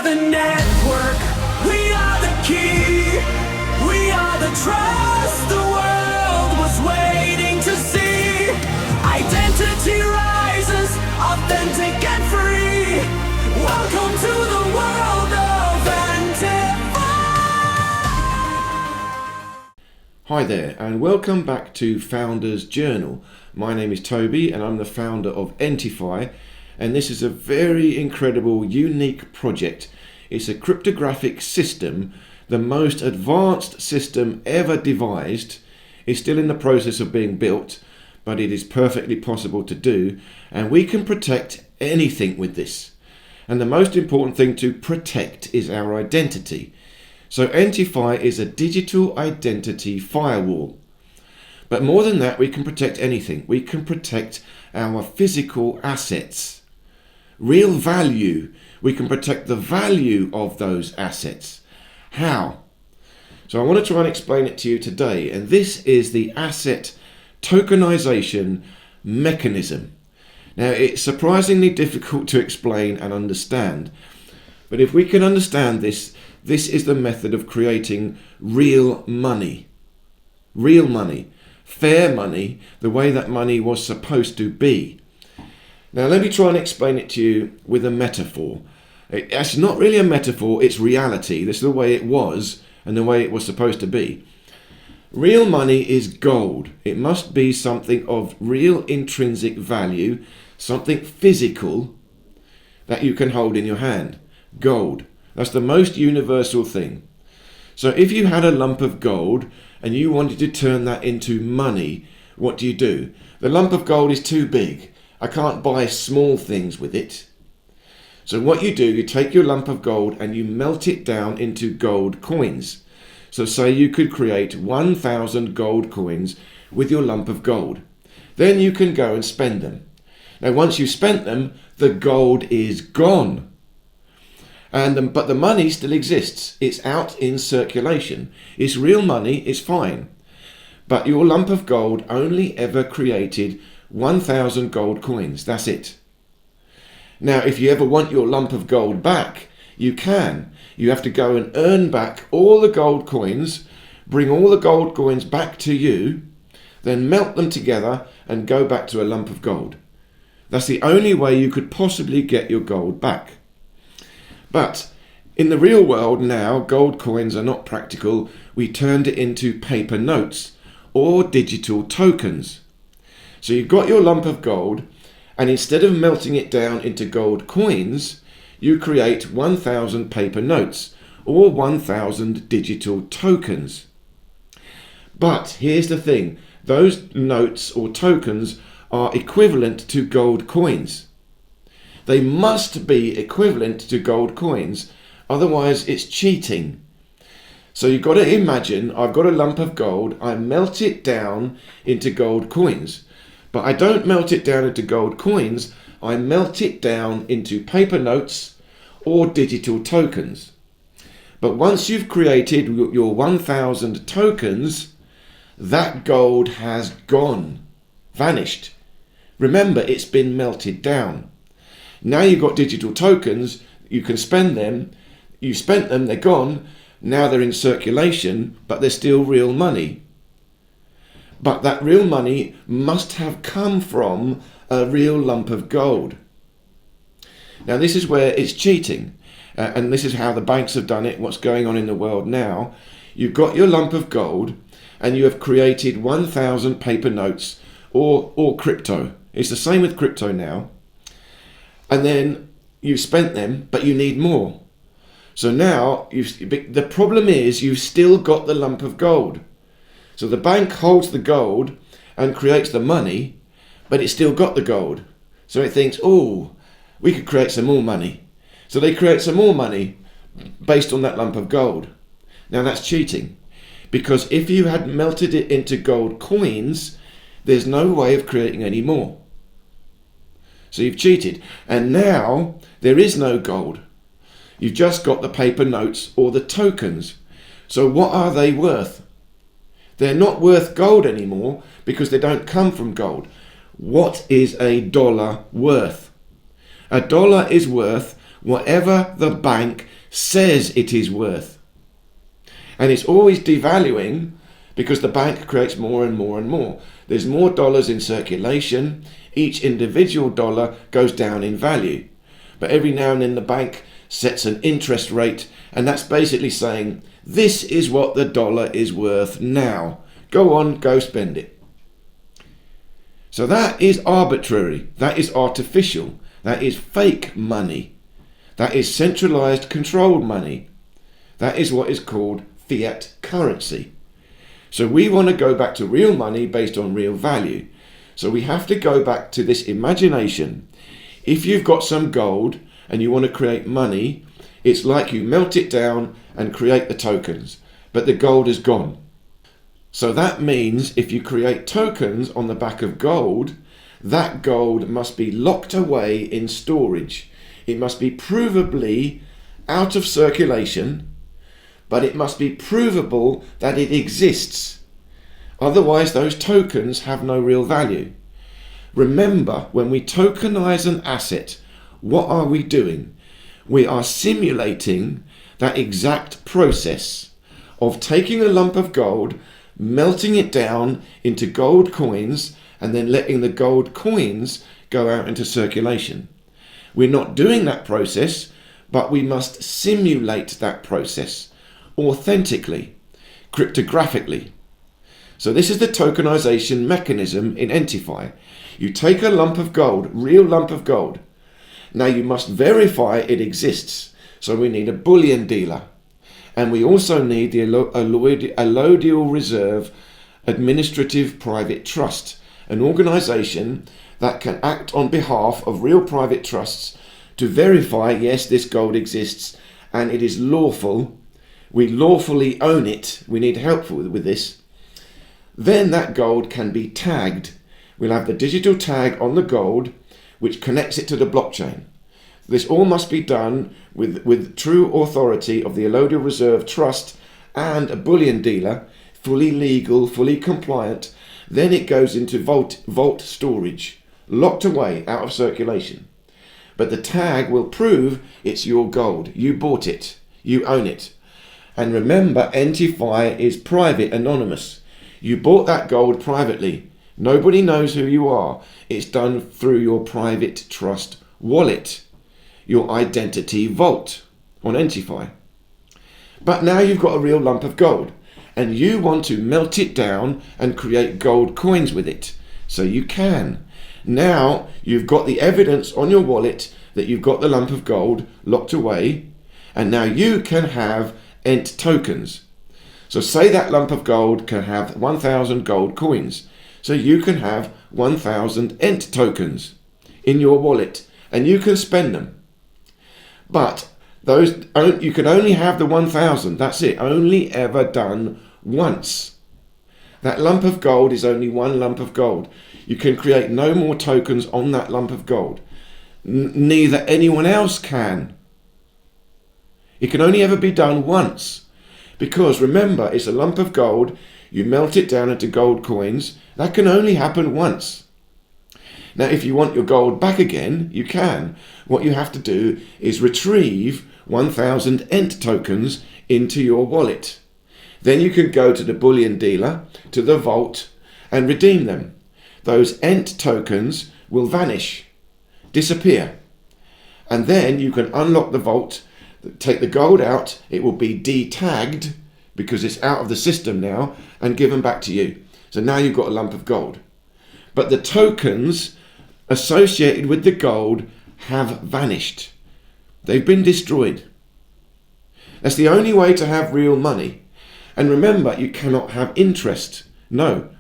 are the network, we are the key, we are the trust the world was waiting to see. Identity rises, authentic and free. Welcome to the world of ENTIFY. Hi there, and welcome back to Founders Journal. My name is Toby and I'm the founder of ENTIFY, and this is a very incredible, unique project. It's a cryptographic system, the most advanced system ever devised. It's still in the process of being built, but it is perfectly possible to do, and we can protect anything with this. And the most important thing to protect is our identity. So ENTIFY is a digital identity firewall. But more than that, we can protect anything. We can protect our physical assets. Real value. We can protect the value of those assets. How? So I want to try and explain it to you today. And this is the asset tokenization mechanism. Now, it's surprisingly difficult to explain and understand. But if we can understand this, this is the method of creating real money. Real money. Fair money, the way that money was supposed to be. Now let me try and explain it to you with a metaphor. It's not really a metaphor, it's reality. This is the way it was and the way it was supposed to be. Real money is gold. It must be something of real intrinsic value, something physical that you can hold in your hand. Gold. That's the most universal thing. So if you had a lump of gold and you wanted to turn that into money, what do? The lump of gold is too big. I can't buy small things with it. So what you do, you take your lump of gold and you melt it down into gold coins. So say you could create 1,000 gold coins with your lump of gold. Then you can go and spend them. Now once you've spent them, the gold is gone. But the money still exists. It's out in circulation. It's real money, it's fine. But your lump of gold only ever created 1,000 gold coins. That's it. Now, if you ever want your lump of gold back, you can. You have to go and earn back all the gold coins, bring all the gold coins back to you, then melt them together and go back to a lump of gold. That's the only way you could possibly get your gold back. But in the real world now, gold coins are not practical. We turned it into paper notes or digital tokens. So you've got your lump of gold, and instead of melting it down into gold coins, you create 1,000 paper notes or 1,000 digital tokens. But here's the thing, those notes or tokens are equivalent to gold coins. They must be equivalent to gold coins, otherwise it's cheating. So you've got to imagine, I've got a lump of gold, I melt it down into gold coins. But I don't melt it down into gold coins, I melt it down into paper notes or digital tokens. But once you've created your 1,000 tokens, that gold has gone, vanished. Remember, it's been melted down. Now you've got digital tokens, you can spend them, you spent them, they're gone, now they're in circulation, but they're still real money. But that real money must have come from a real lump of gold. Now this is where it's cheating, and this is how the banks have done it, what's going on in the world now. You've got your lump of gold and you have created 1,000 paper notes or crypto. It's the same with crypto now. And then you've spent them, but you need more. So now the problem is you've still got the lump of gold. So the bank holds the gold and creates the money, but it's still got the gold. So it thinks, oh, we could create some more money. So they create some more money based on that lump of gold. Now that's cheating, because if you had melted it into gold coins, there's no way of creating any more. So you've cheated. And now there is no gold. You've just got the paper notes or the tokens. So what are they worth? They're not worth gold anymore because they don't come from gold. What is a dollar worth? A dollar is worth whatever the bank says it is worth. And it's always devaluing because the bank creates more and more and more. There's more dollars in circulation. Each individual dollar goes down in value. But every now and then the bank sets an interest rate, and that's basically saying, this is what the dollar is worth now. Go on, go spend it. So that is arbitrary. That is artificial. That is fake money. That is centralized, controlled money. That is what is called fiat currency. So we want to go back to real money based on real value. So we have to go back to this imagination. If you've got some gold and you want to create money, it's like you melt it down and create the tokens, but the gold is gone. So that means if you create tokens on the back of gold, that gold must be locked away in storage. It must be provably out of circulation, but it must be provable that it exists. Otherwise, those tokens have no real value. Remember, when we tokenize an asset, what are we doing? We are simulating that exact process of taking a lump of gold, melting it down into gold coins, and then letting the gold coins go out into circulation. We're not doing that process, but we must simulate that process authentically, cryptographically. So this is the tokenization mechanism in ENTIFY. You take a lump of gold, real lump of gold. Now you must verify it exists. So we need a bullion dealer. And we also need the allodial reserve administrative private trust, an organization that can act on behalf of real private trusts to verify, yes, this gold exists and it is lawful. We lawfully own it. We need help with this. Then that gold can be tagged. We'll have the digital tag on the gold, which connects it to the blockchain. This all must be done with true authority of the allodial reserve trust and a bullion dealer, fully legal, fully compliant. Then it goes into vault storage, locked away out of circulation. But the tag will prove it's your gold. You bought it. You own it. And remember, ENTIFY is private, anonymous. You bought that gold privately. Nobody knows who you are. It's done through your private trust wallet, your identity vault on ENTIFY. But now you've got a real lump of gold and you want to melt it down and create gold coins with it. So you can. Now you've got the evidence on your wallet that you've got the lump of gold locked away, and now you can have ENT tokens. So say that lump of gold can have 1,000 gold coins. So you can have 1,000 ENT tokens in your wallet and you can spend them. But those you can only have the 1,000. That's it. Only ever done once. That lump of gold is only one lump of gold. You can create no more tokens on that lump of gold. Neither anyone else can. It can only ever be done once. Because remember, it's a lump of gold. You melt it down into gold coins. That can only happen once. Now, if you want your gold back again, you can. What you have to do is retrieve 1,000 ENT tokens into your wallet. Then you can go to the bullion dealer, to the vault, and redeem them. Those ENT tokens will vanish, disappear. And then you can unlock the vault, take the gold out. It will be de-tagged because it's out of the system now, and given back to you. So now you've got a lump of gold. But the tokens associated with the gold have vanished. They've been destroyed. That's the only way to have real money. And remember, you cannot have interest. No.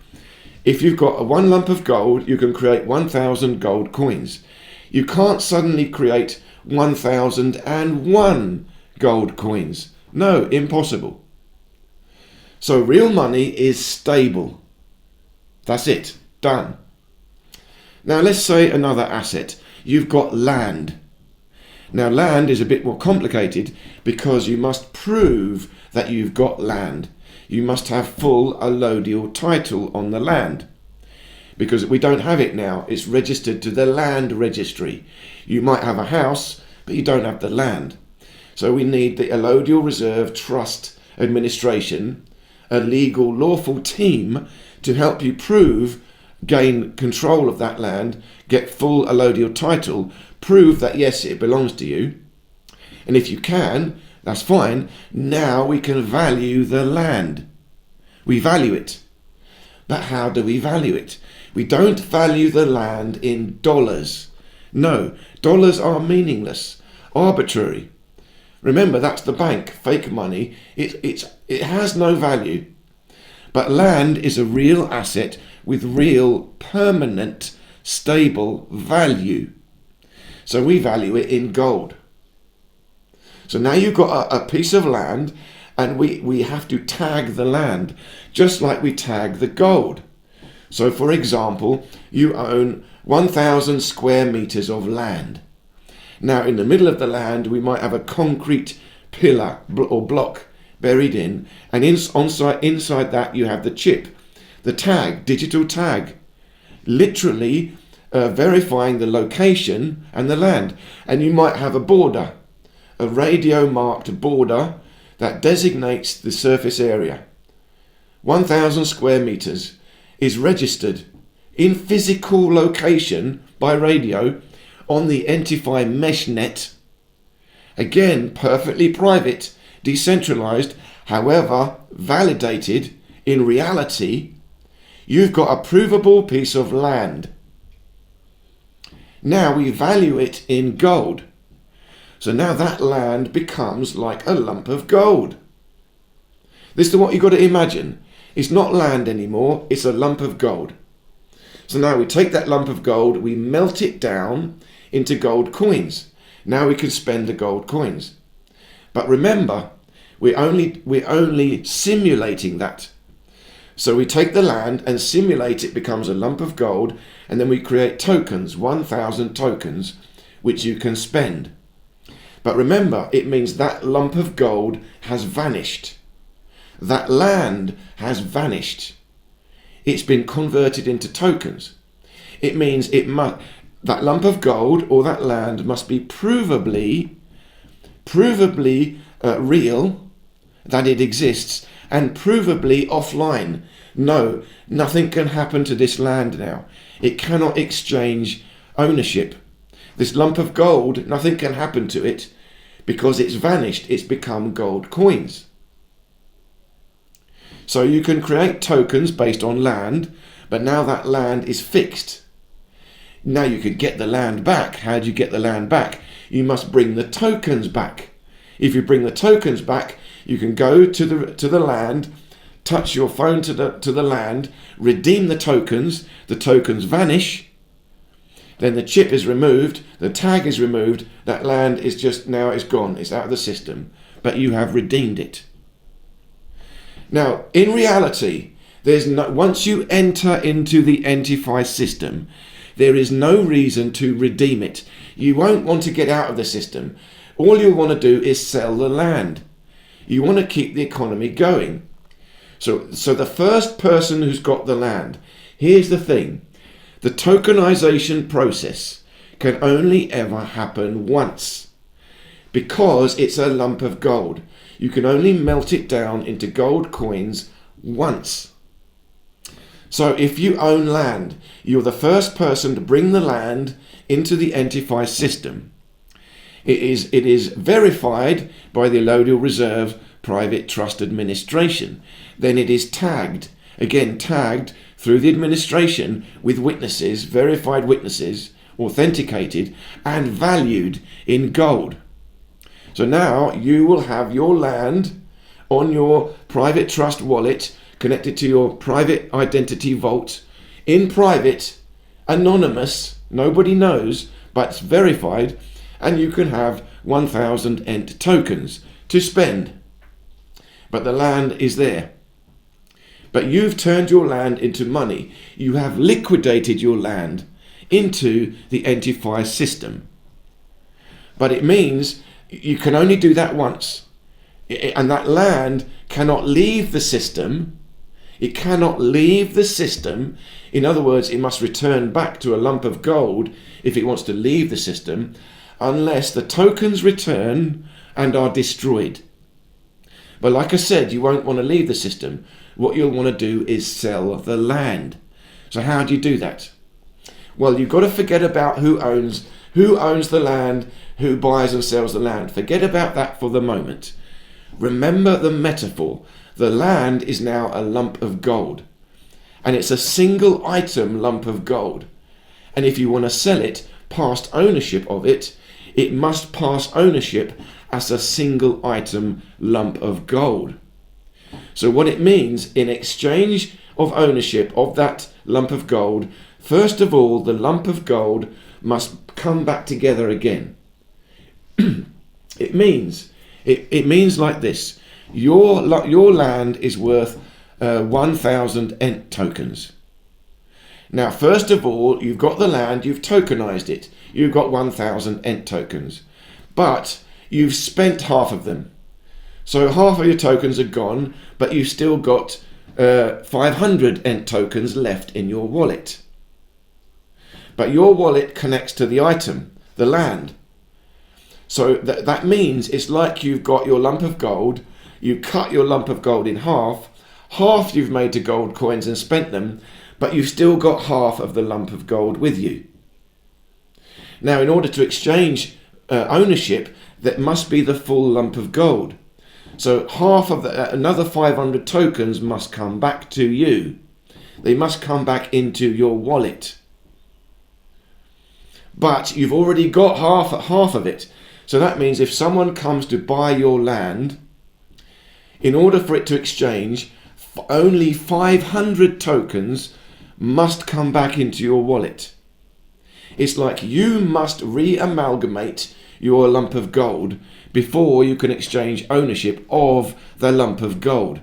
If you've got one lump of gold, you can create 1,000 gold coins. You can't suddenly create 1,001 gold coins. No, impossible. So real money is stable. That's it. Done. Now let's say another asset. You've got land. Now land is a bit more complicated because you must prove that you've got land. You must have full allodial title on the land. Because we don't have it now. It's registered to the land registry. You might have a house, but you don't have the land. So we need the allodial reserve trust administration, a legal lawful team to help you gain control of that land, get full allodial title, prove that yes, it belongs to you. And if you can, that's fine. Now we can value the land. We value it. But how do we value it? We don't value the land in dollars. No, dollars are meaningless, arbitrary. Remember, that's the bank, fake money. It has no value. But land is a real asset with real, permanent, stable value. So we value it in gold. So now you've got a piece of land, and we have to tag the land, just like we tag the gold. So for example, you own 1,000 square meters of land. Now in the middle of the land, we might have a concrete pillar or block buried in, and inside that you have the chip, the tag, digital tag, literally verifying the location and the land. And you might have a border, a radio marked border that designates the surface area. 1,000 square meters is registered in physical location by radio on the ENTIFY mesh net. Again, perfectly private, decentralized, however validated in reality. You've got a provable piece of land. Now we value it in gold. So now that land becomes like a lump of gold. This is what you've got to imagine. It's not land anymore, it's a lump of gold. So now we take that lump of gold, we melt it down into gold coins. Now we can spend the gold coins. But remember, we're only simulating that. So we take the land and simulate it becomes a lump of gold, and then we create tokens, 1,000 tokens, which you can spend. But remember, it means that lump of gold has vanished. That land has vanished. It's been converted into tokens. It means that lump of gold or that land must be provably real, that it exists, and provably offline. No, nothing can happen to this land now. It cannot exchange ownership. This lump of gold, nothing can happen to it because it's vanished. It's become gold coins. So you can create tokens based on land, but now that land is fixed. Now you could get the land back. How do you get the land back? You must bring the tokens back. If you bring the tokens back, you can go to the land, touch your phone to the land, redeem the tokens vanish, then the chip is removed, the tag is removed, that land is just now it's gone, it's out of the system, but you have redeemed it. Now, in reality, once you enter into the ENTIFY system, there is no reason to redeem it. You won't want to get out of the system. All you want to do is sell the land. You want to keep the economy going. So the first person who's got the land, here's the thing. The tokenization process can only ever happen once because it's a lump of gold. You can only melt it down into gold coins once. So if you own land, you're the first person to bring the land into the ENTIFY system. It is verified by the allodial reserve private trust administration. Then it is tagged, again tagged through the administration with witnesses, verified witnesses, authenticated and valued in gold. So now you will have your land on your private trust wallet connected to your private identity vault in private, anonymous, nobody knows, but it's verified, and you can have 1,000 ENT tokens to spend. But the land is there. But you've turned your land into money. You have liquidated your land into the ENTIFY system. But it means you can only do that once. And that land cannot leave the system. It cannot leave the system. In other words, it must return back to a lump of gold if it wants to leave the system unless the tokens return and are destroyed. But like I said, you won't want to leave the system. What you'll want to do is sell the land. So how do you do that? Well, you've got to forget about who owns the land, who buys and sells the land. Forget about that for the moment. Remember the metaphor. The land is now a lump of gold. And it's a single item lump of gold. And if you want to sell it, past ownership of it, it must pass ownership as a single item lump of gold. So what it means, in exchange of ownership of that lump of gold, first of all, the lump of gold must come back together again. It means like this. Your land is worth 1,000 ENT tokens. Now, first of all, you've got the land, you've tokenized it. You've got 1,000 ENT tokens. But you've spent half of them. So half of your tokens are gone, but you've still got 500 ENT tokens left in your wallet. But your wallet connects to the item, the land. So that means it's like you've got your lump of gold, you cut your lump of gold in half you've made to gold coins and spent them, but you've still got half of the lump of gold with you. Now, in order to exchange ownership, that must be the full lump of gold. So half of another 500 tokens must come back to you. They must come back into your wallet. But you've already got half of it. So that means if someone comes to buy your land, in order for it to exchange, only 500 tokens must come back into your wallet. It's like you must re-amalgamate your lump of gold before you can exchange ownership of the lump of gold.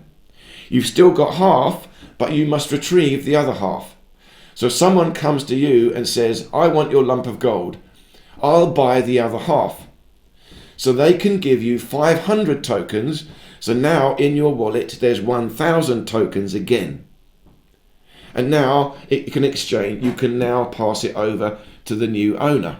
You've still got half, but you must retrieve the other half. So someone comes to you and says, I want your lump of gold. I'll buy the other half. So they can give you 500 tokens. So now in your wallet, there's 1,000 tokens again. And now it can exchange. You can now pass it over to the new owner.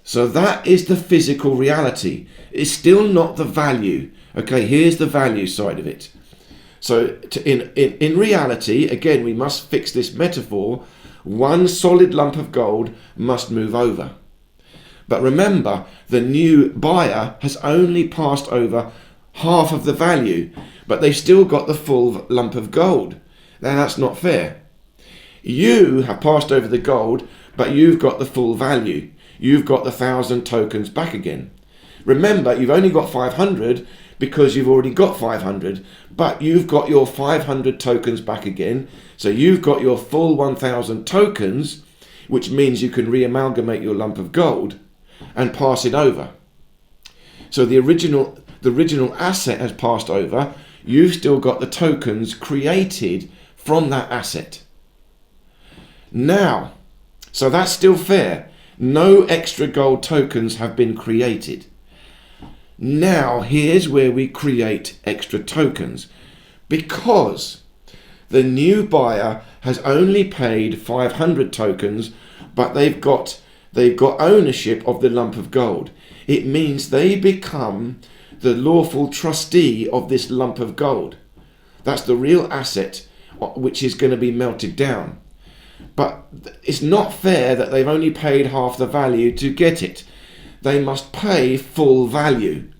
So that is the physical reality. It's still not the value. Okay, here's the value side of it. So in reality, again, we must fix this metaphor. One solid lump of gold must move over. But remember, the new buyer has only passed over half of the value, but they've still got the full lump of gold. Now that's not fair. You have passed over the gold, but you've got the full value. You've got the 1,000 tokens back again. Remember, you've only got 500 because you've already got 500, but you've got your 500 tokens back again. So you've got your full 1,000 tokens, which means you can re-amalgamate your lump of gold and pass it over. So the original asset has passed over. You've still got the tokens created from that asset. Now, so that's still fair. No extra gold tokens have been created. Now, here's where we create extra tokens. Because the new buyer has only paid 500 tokens, but they've got ownership of the lump of gold. It means they become the lawful trustee of this lump of gold. That's the real asset which is going to be melted down. But it's not fair that they've only paid half the value to get it. They must pay full value.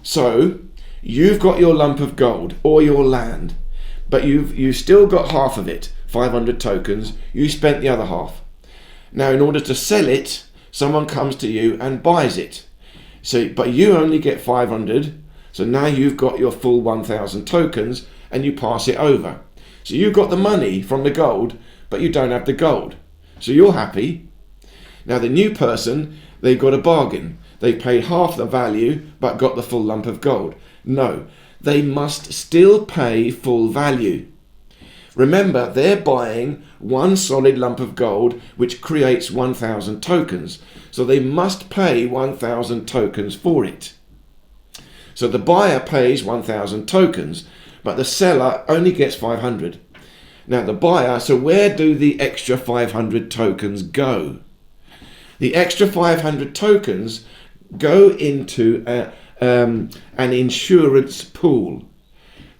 So you've got your lump of gold or your land, but you've still got half of it, 500 tokens. You spent the other half. Now, in order to sell it, someone comes to you and buys it. So, but you only get 500. So now you've got your full 1,000 tokens and you pass it over. So you've got the money from the gold, but you don't have the gold. So you're happy. Now the new person, they've got a bargain. They paid half the value, but got the full lump of gold. No, they must still pay full value. Remember, they're buying one solid lump of gold, which creates 1,000 tokens. So they must pay 1,000 tokens for it. So the buyer pays 1,000 tokens, but the seller only gets 500. Now the buyer, so where do the extra 500 tokens go? The extra 500 tokens go into an insurance pool.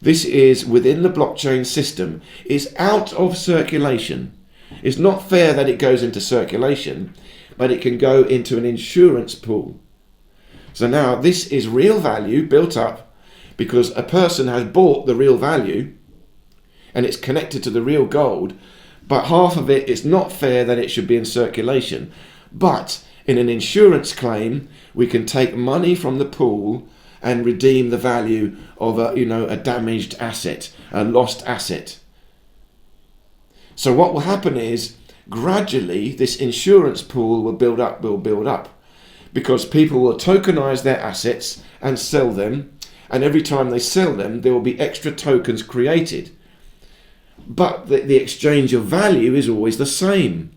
This is within the blockchain system. It's out of circulation. It's not fair that it goes into circulation, but it can go into an insurance pool. So now this is real value built up because a person has bought the real value and it's connected to the real gold, but half of it, it's not fair that it should be in circulation. But in an insurance claim, we can take money from the pool and redeem the value of a damaged asset, a lost asset. So what will happen is gradually this insurance pool will build up, because people will tokenize their assets and sell them, and every time they sell them there will be extra tokens created. But the exchange of value is always the same.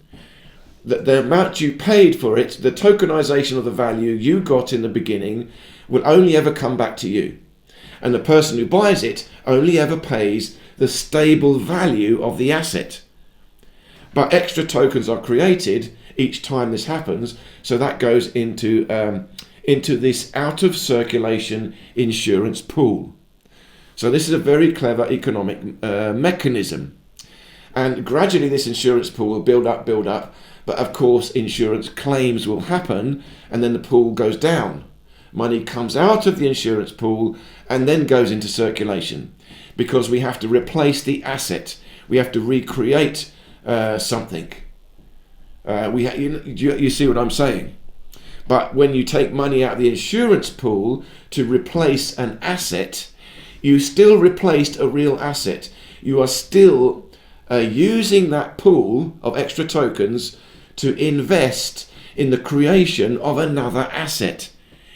The amount you paid for it, the tokenization of the value you got in the beginning, will only ever come back to you. And the person who buys it only ever pays the stable value of the asset. But extra tokens are created each time this happens, so that goes into this out of circulation insurance pool. So this is a very clever economic mechanism. And gradually this insurance pool will build up, but of course insurance claims will happen and then the pool goes down. Money comes out of the insurance pool and then goes into circulation because we have to replace the asset. We have to recreate something. You see what I'm saying? But when you take money out of the insurance pool to replace an asset, you still replaced a real asset. You are still using that pool of extra tokens to invest in the creation of another asset.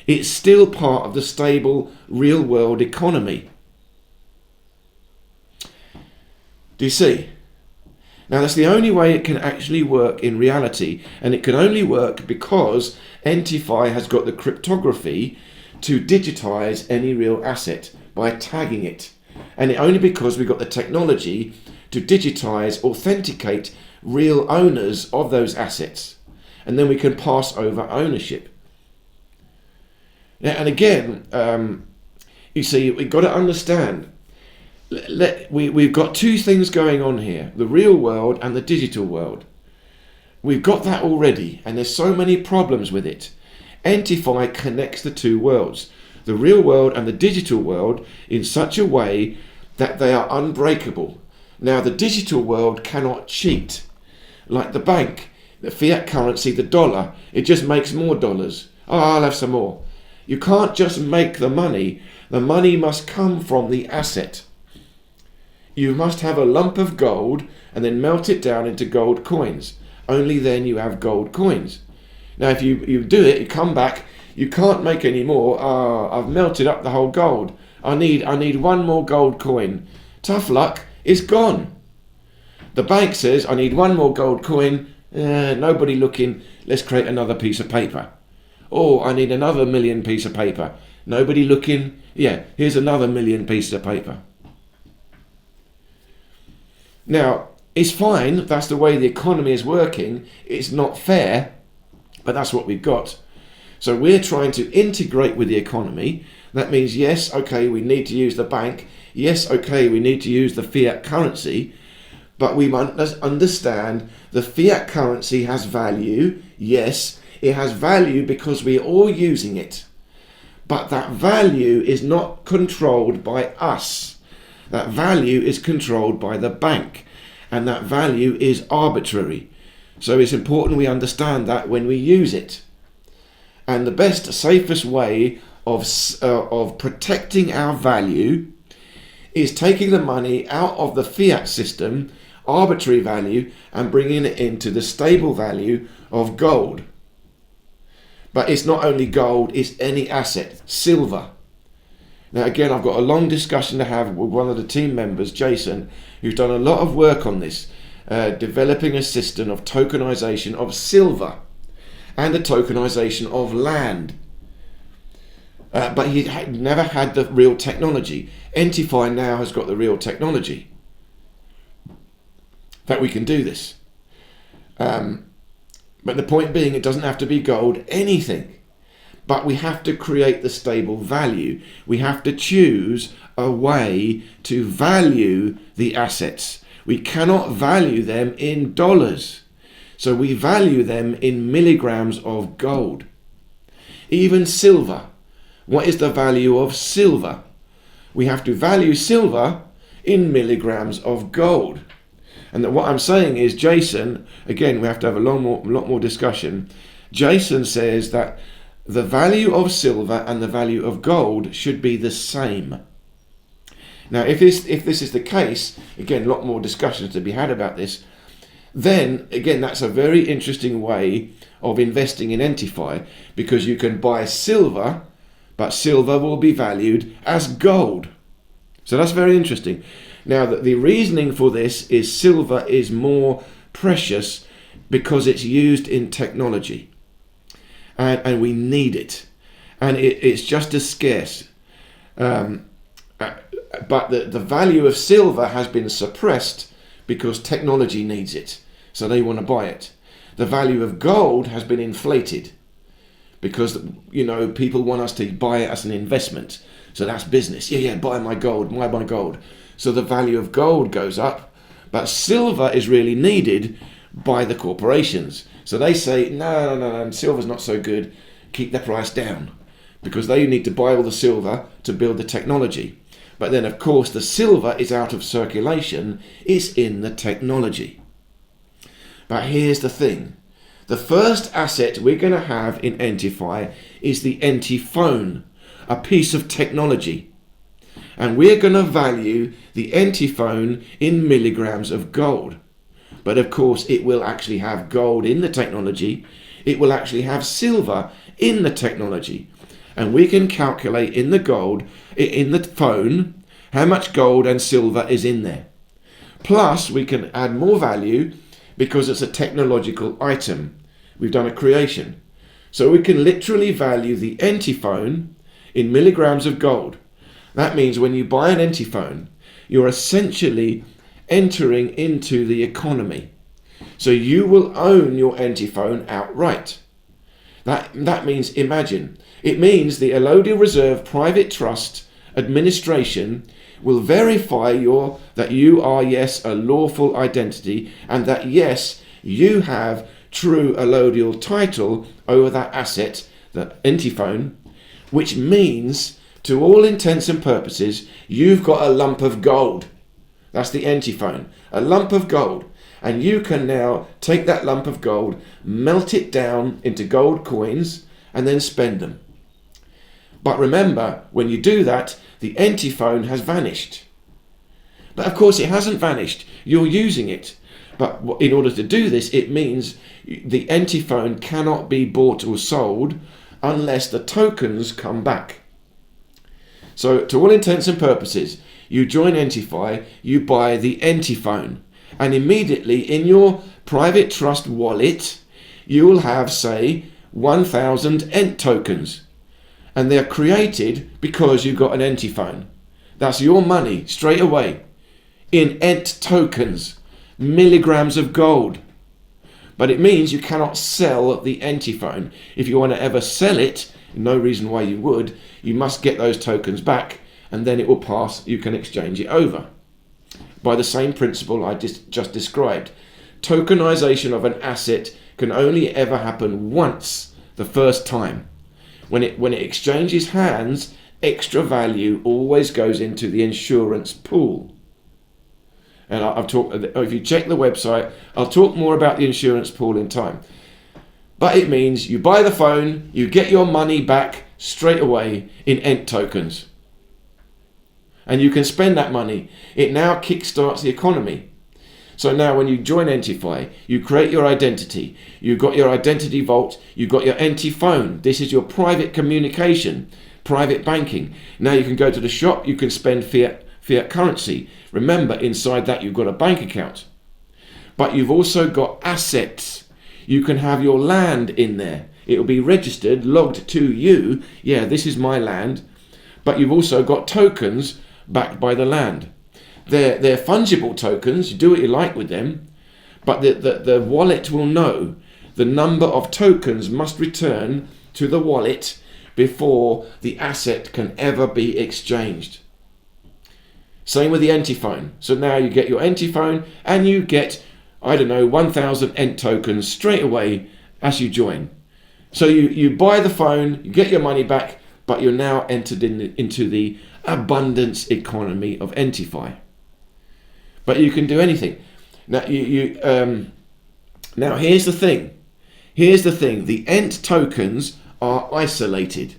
It's still part of the stable real world economy. Do you see? Now that's the only way it can actually work in reality, and it can only work because ENTIFY has got the cryptography to digitize any real asset by tagging it, and only because we've got the technology to digitize, authenticate real owners of those assets, and then we can pass over ownership. Now, and again, you see, we've got to understand, we've got two things going on here, the real world and the digital world. We've got that already, and there's so many problems with it. ENTIFY connects the two worlds, the real world and the digital world, in such a way that they are unbreakable. Now, the digital world cannot cheat. Like the bank, the fiat currency, the dollar, it just makes more dollars. Oh, I'll have some more. You can't just make the money. The money must come from the asset. You must have a lump of gold and then melt it down into gold coins. Only then you have gold coins. Now, if you do it, you come back, you can't make any more. I've melted up the whole gold. I need one more gold coin. Tough luck, it's gone. The bank says, I need one more gold coin. Nobody looking, let's create another piece of paper. Oh, I need another million piece of paper. Nobody looking, yeah, here's another million pieces of paper. Now, it's fine, that's the way the economy is working. It's not fair, but that's what we've got. So we're trying to integrate with the economy. That means, yes, okay, we need to use the bank. Yes, okay, we need to use the fiat currency. But we must understand the fiat currency has value. Yes, it has value because we're all using it. But that value is not controlled by us. That value is controlled by the bank. And that value is arbitrary. So it's important we understand that when we use it. And the best, safest way of protecting our value is taking the money out of the fiat system, arbitrary value, and bringing it into the stable value of gold. But it's not only gold, it's any asset, silver. Now again, I've got a long discussion to have with one of the team members, Jason, who's done a lot of work on this, developing a system of tokenization of silver and the tokenization of land. But he never had the real technology. ENTIFY now has got the real technology that we can do this. But the point being, it doesn't have to be gold, anything. But we have to create the stable value. We have to choose a way to value the assets. We cannot value them in dollars. So we value them in milligrams of gold. Even silver. What is the value of silver? We have to value silver in milligrams of gold. And what I'm saying is, Jason, again, we have to have a lot more discussion. Jason says that the value of silver and the value of gold should be the same. Now, if this is the case, again, a lot more discussions to be had about this, then, again, that's a very interesting way of investing in ENTIFY, because you can buy silver, but silver will be valued as gold. So that's very interesting. Now, the reasoning for this is silver is more precious because it's used in technology. And we need it. And it's just as scarce. But the value of silver has been suppressed because technology needs it. So they want to buy it. The value of gold has been inflated because, people want us to buy it as an investment. So that's business. Yeah, buy my gold, buy my gold. So the value of gold goes up, but silver is really needed by the corporations. So they say, no, silver's not so good, keep the price down, because they need to buy all the silver to build the technology. But then, of course, the silver is out of circulation, it's in the technology. But here's the thing. The first asset we're going to have in ENTIFY is the ENTIPhone, a piece of technology. And we're going to value the ENTIPhone in milligrams of gold. But of course, it will actually have gold in the technology. It will actually have silver in the technology. And we can calculate in the phone, how much gold and silver is in there. Plus, we can add more value because it's a technological item. We've done a creation. So we can literally value the ENTIPhone in milligrams of gold. That means when you buy an ENTIPhone, you're essentially entering into the economy. So you will own your ENTIPhone outright. That means, imagine, it means the Elodie Reserve Private Trust Administration will verify that you are, yes, a lawful identity, and that, yes, you have true allodial title over that asset, the ENTIPhone, which means, to all intents and purposes, you've got a lump of gold. That's the ENTIPhone, a lump of gold. And you can now take that lump of gold, melt it down into gold coins, and then spend them. But remember, when you do that, the ENTIPhone has vanished. But of course it hasn't vanished. You're using it. But in order to do this, it means the ENTIPhone cannot be bought or sold unless the tokens come back. So to all intents and purposes, you join ENTIFY, you buy the ENTIPhone, and immediately in your private trust wallet, you will have, say, 1,000 ENT tokens. And they're created because you got an ENTIPhone. That's your money straight away in ENT tokens, milligrams of gold. But it means you cannot sell the ENTIPhone. If you want to ever sell it, no reason why you would, you must get those tokens back, and then it will pass, you can exchange it over. By the same principle I just described. Tokenization of an asset can only ever happen once, the first time. When it exchanges hands, extra value always goes into the insurance pool. And I've talked, if you check the website, I'll talk more about the insurance pool in time. But it means you buy the phone, you get your money back straight away in ENT tokens. And you can spend that money. It now kickstarts the economy. So now when you join ENTIFY, you create your identity. You've got your identity vault. You've got your ENTIPhone. This is your private communication, private banking. Now you can go to the shop. You can spend fiat currency. Remember, inside that you've got a bank account. But you've also got assets. You can have your land in there. It will be registered, logged to you. Yeah, this is my land. But you've also got tokens backed by the land. They're fungible tokens. You do what you like with them. But the wallet will know the number of tokens must return to the wallet before the asset can ever be exchanged. Same with the ENTIFY. So now you get your ENTIFY and you get, 1,000 ENT tokens straight away as you join. So you buy the phone, you get your money back, but you're now entered into the abundance economy of ENTIFY. But you can do anything. Now now here's the thing. The ENT tokens are isolated.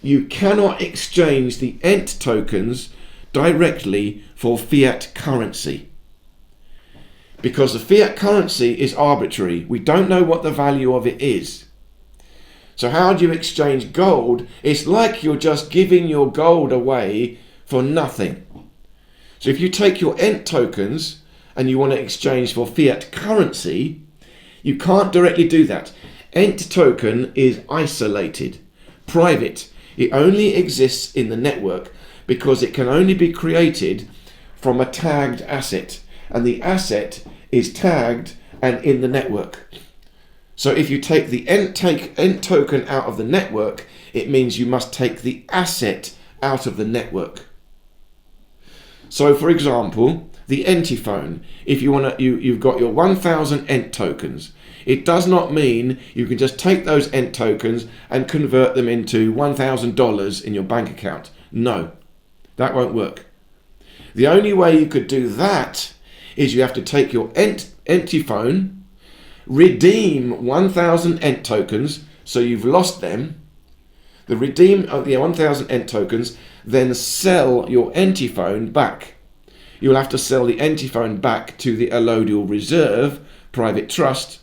You cannot exchange the ENT tokens directly for fiat currency, because the fiat currency is arbitrary. We don't know what the value of it is. So how do you exchange gold? It's like you're just giving your gold away for nothing. So if you take your ENT tokens and you want to exchange for fiat currency, you can't directly do that. ENT token is isolated, private. It only exists in the network because it can only be created from a tagged asset, and the asset is tagged and in the network. So if you take the ENT token out of the network, it means you must take the asset out of the network. So for example, the ENTIFY, if you've got your 1,000 ENT tokens, it does not mean you can just take those ENT tokens and convert them into $1,000 in your bank account. No, that won't work. The only way you could do that is you have to take your ENTIFY, redeem 1,000 ENT tokens, so you've lost them, the redeem of the 1,000 ENT tokens, then sell your ENTIFY back. You'll have to sell the ENTIFY back to the allodial reserve private trust,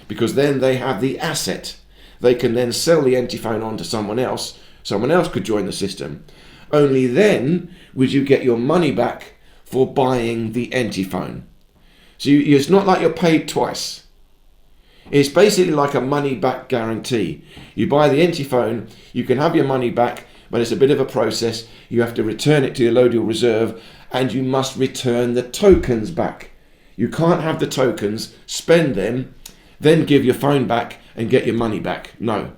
because then they have the asset. They can then sell the ENTIFY on to someone else. Someone else could join the system. Only then would you get your money back for buying the ENTIFY. So it's not like you're paid twice. It's basically like a money back guarantee. You buy the ENTIFY, you can have your money back, but it's a bit of a process. You have to return it to the allodial reserve, and you must return the tokens back. You can't have the tokens, spend them, then give your phone back and get your money back. No.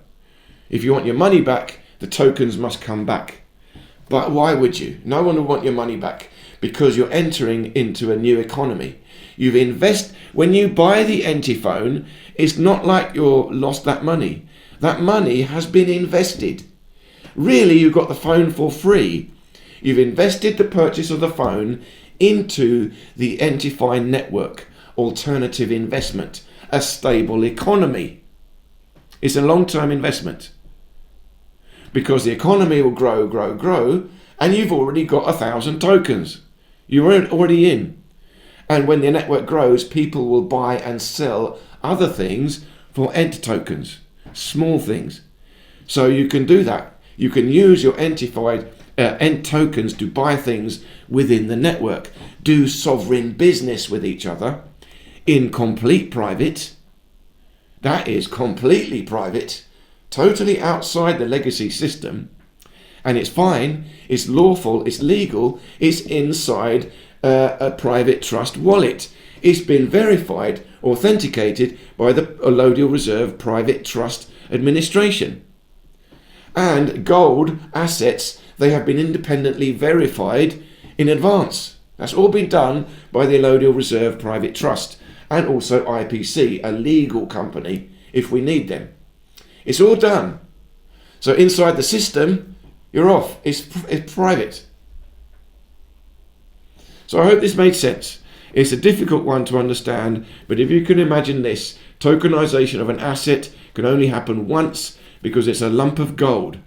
If you want your money back, the tokens must come back. But why would you? No one will want your money back, because you're entering into a new economy. When you buy the ENTIFY, it's not like you're lost that money. That money has been invested. Really, you got the phone for free. You've invested the purchase of the phone into the ENTIFY network, alternative investment, a stable economy. It's a long-term investment, because the economy will grow, and you've already got 1,000 tokens. You're already in. And when the network grows, people will buy and sell other things for ENT tokens, small things. So you can do that. You can use your ENT tokens to buy things within the network, do sovereign business with each other in complete private. That is completely private, totally outside the legacy system. And it's fine, it's lawful, it's legal, it's inside a private trust wallet. It's been verified, authenticated by the allodial reserve private trust administration. And gold assets, they have been independently verified in advance. That's all been done by the allodial reserve private trust, and also IPC, a legal company, if we need them. It's all done. So inside the system, you're off. It's private. So I hope this made sense. It's a difficult one to understand, but if you can imagine this, tokenization of an asset can only happen once, because it's a lump of gold.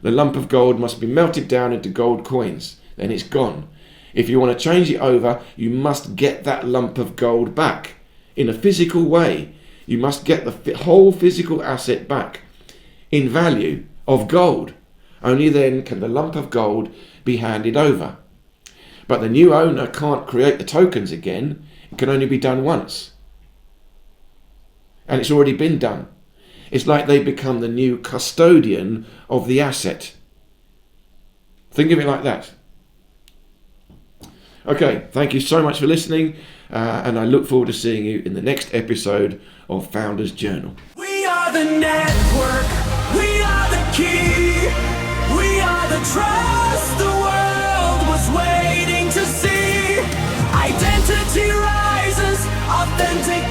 The lump of gold must be melted down into gold coins, then it's gone. If you want to change it over, you must get that lump of gold back in a physical way. You must get the whole physical asset back in value of gold. Only then can the lump of gold be handed over. But the new owner can't create the tokens again. It can only be done once. And it's already been done. It's like they become the new custodian of the asset. Think of it like that. Okay, thank you so much for listening, and I look forward to seeing you in the next episode of Founders Journal. We are the network, we are the key, we are the trust the world was waiting to see. Identity rises, authentic